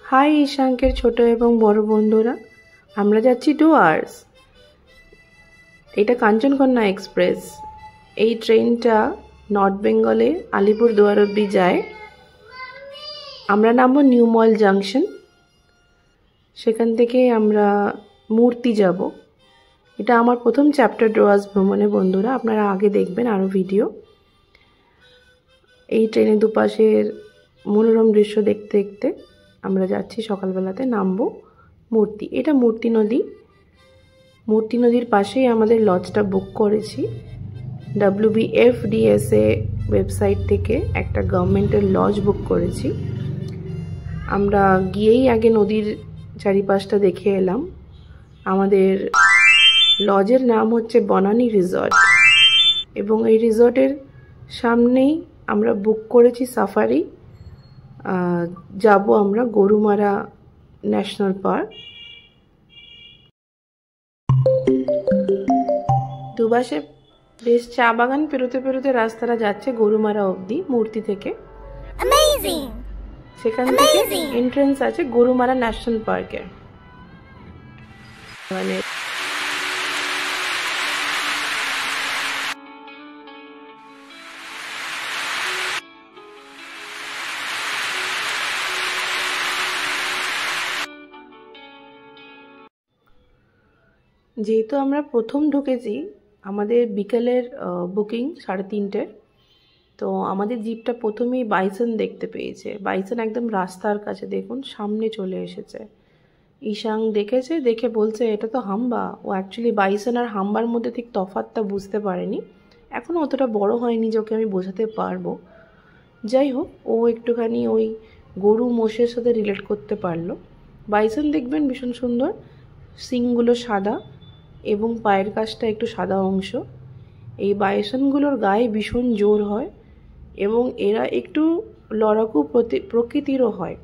High ঈশাঙ্কের ছোট এবং বড় বন্ধুরা, আমরা যাচ্ছি ডুয়ার্স। এটা কাঞ্চনকন্যা এক্সপ্রেস। এই ট্রেনটা নর্থ বেঙ্গলে আলিপুরদুয়ার অবধি যায়। আমরা নামবো নিউ মল জাংশন, সেখান থেকে আমরা মূর্তি যাব। এটা আমার প্রথম চ্যাপ্টার ডুয়ার্স ভ্রমণে বন্ধুরা, আপনারা আগে দেখবেন আরও ভিডিও। এই ট্রেনের দুপাশের মনোরম দৃশ্য দেখতে দেখতে আমরা যাচ্ছি। সকালবেলাতে নামবো মূর্তি। এটা মূর্তি নদী। মূর্তি নদীর পাশেই আমাদের লজটা বুক করেছি। WBFDSA ওয়েবসাইট থেকে একটা গভর্নমেন্টের লজ বুক করেছি। আমরা গিয়েই আগে নদীর চারিপাশটা দেখে এলাম। আমাদের লজের নাম হচ্ছে বনানী রিসর্ট, এবং এই রিসর্টের সামনেই আমরা বুক করেছি সাফারি। যাব আমরা গরুমারা ন্যাশনাল পার্ক। দুপাশে বেশ চা বাগান পেরোতে পেরোতে রাস্তাটা যাচ্ছে গরুমারা অবধি মূর্তি থেকে। সেখান থেকে এন্ট্রেন্স আছে গরুমারা ন্যাশনাল পার্কে। মানে যেহেতু আমরা প্রথম ঢুকেছি, আমাদের বিকেলের বুকিং 3:30, তো আমাদের জিপটা প্রথমেই বাইসন দেখতে পেয়েছে। বাইসন একদম রাস্তার কাছে, দেখুন সামনে চলে এসেছে। ঈশাং দেখেছে, দেখে বলছে এটা তো হাম্বা। ও অ্যাকচুয়ালি বাইসন আর হাম্বার মধ্যে ঠিক তফাৎটা বুঝতে পারেনি, এখনও অতটা বড় হয়নি যে ওকে আমি বোঝাতে পারবো। যাই হোক, ও একটুখানি ওই গরু মোষের সাথে রিলেট করতে পারলো। বাইসন দেখবেন ভীষণ সুন্দর, শিংগুলো সাদা এবং পায়ের কাছটা একটু সাদা অংশ। এই বাইসনগুলোর গায়ে ভীষণ জোর হয় এবং এরা একটু লড়াকু প্রকৃতিরও হয়।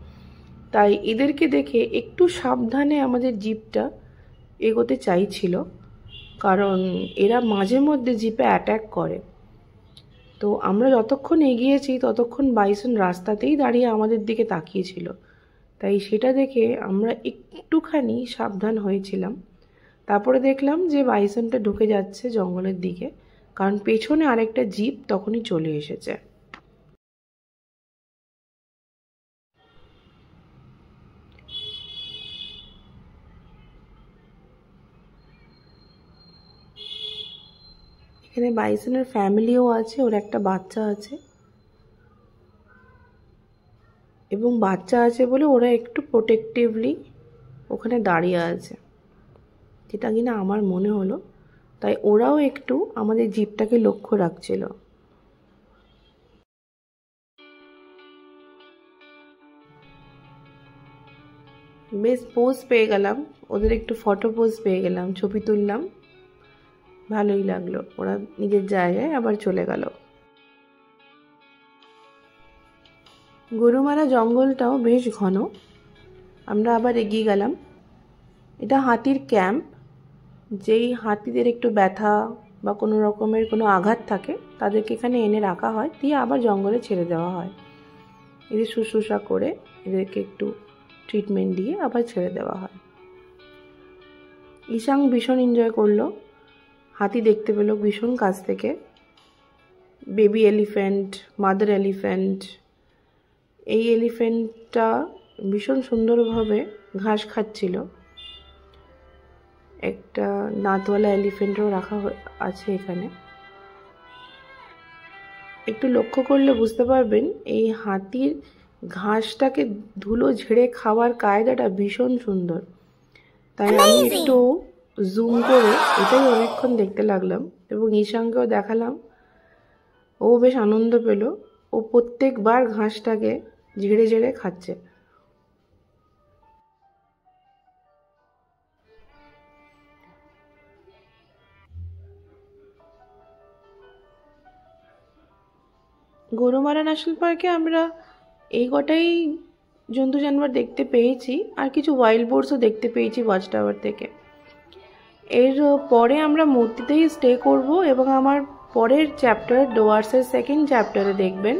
তাই এদেরকে দেখে একটু সাবধানে আমাদের জিপটা এগোতে চাইছিল, কারণ এরা মাঝে মধ্যে জিপে অ্যাট্যাক করে। তো আমরা যতক্ষণ এগিয়েছি ততক্ষণ বাইসন রাস্তাতেই দাঁড়িয়ে আমাদের দিকে তাকিয়েছিল, তাই সেটা দেখে আমরা একটুখানি সাবধান হয়েছিলাম। তারপরে দেখলাম যে বাইসনটা ঢুকে যাচ্ছে জঙ্গলের দিকে, কারণ পেছনে আরেকটা জিপ তখনই চলে এসেছে। এখানে বাইসনের ফ্যামিলিও আছে, ওর একটা বাচ্চা আছে, এবং বাচ্চা আছে বলে ওরা একটু প্রোটেক্টিভলি ওখানে দাঁড়িয়ে আছে, যেটা কিনা আমার মনে হলো। তাই ওরাও একটু আমাদের জিপটাকে লক্ষ্য রাখছিল। বেশ পোজ পেয়ে গেলাম, ওদের একটু ফটো পোজ পেয়ে গেলাম, ছবি তুললাম, ভালোই লাগলো। ওরা নিজের জায়গায় আবার চলে গেল। গরুমারা জঙ্গলটাও বেশ ঘন। আমরা আবার এগিয়ে গেলাম। এটা হাতির ক্যাম্প। যেই হাতিদের একটু ব্যথা বা কোনো রকমের কোনো আঘাত থাকে তাদেরকে এখানে এনে রাখা হয়, দিয়ে আবার জঙ্গলে ছেড়ে দেওয়া হয়। এদের শুশ্রূষা করে এদেরকে একটু ট্রিটমেন্ট দিয়ে আবার ছেড়ে দেওয়া হয়। ঈশাং ভীষণ এনজয় করলো, হাতি দেখতে পেল ভীষণ কাছ থেকে। Baby elephant, mother elephant. এই এলিফ্যান্টটা ভীষণ সুন্দরভাবে ঘাস খাচ্ছিল। একটা দাঁতওয়ালা এলিফ্যান্টও রাখা আছে এখানে। একটু লক্ষ্য করলে বুঝতে পারবেন এই হাতির ঘাসটাকে ধুলো ঝেড়ে খাওয়ার কায়দাটা ভীষণ সুন্দর। তাই আমি একটু জুম করে এটাই অনেকক্ষণ দেখতে লাগলাম, এবং ঈশাংকেও দেখালাম। ও বেশ আনন্দ পেল। ও প্রত্যেকবার ঘাসটাকে ঝেড়ে ঝেড়ে খাচ্ছে। গরুমারা ন্যাশনাল পার্কে আমরা এই কটাই জন্তু জানোয়ার দেখতে পেয়েছি, আর কিছু ওয়াইল্ড বোর্ডসও দেখতে পেয়েছি ওয়াচ টাওয়ার থেকে। এর পরে আমরা মূর্তিতেই স্টে করব, এবং আমার পরের চ্যাপ্টার ডুয়ার্সের সেকেন্ড চ্যাপ্টারে দেখবেন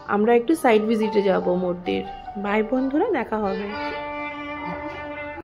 আমরা একটু সাইড ভিজিটে যাব মূর্তির। বাই বন্ধুরা, দেখা হবে।